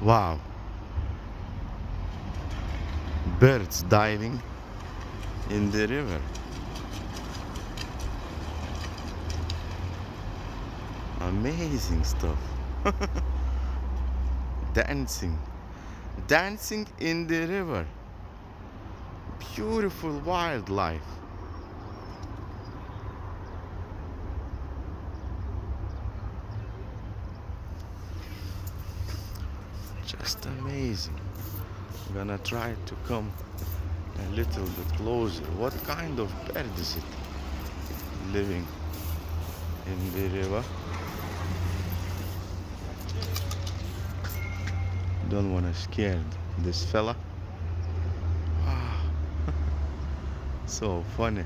Wow, birds diving in the river. Amazing stuff. Dancing, dancing in the river. Beautiful wildlife. Just amazing. I'm gonna try to come a little bit closer. What kind of bird is it living in the river? Don't wanna scare this fella. Ah, so funny.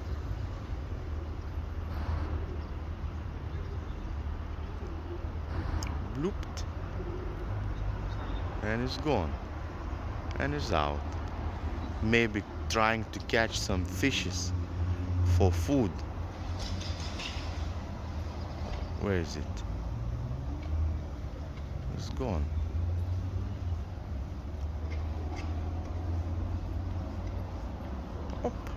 Blooped. And it's gone. And it's out. Maybe trying to catch some fishes for food. Where is it? It's gone. Hop.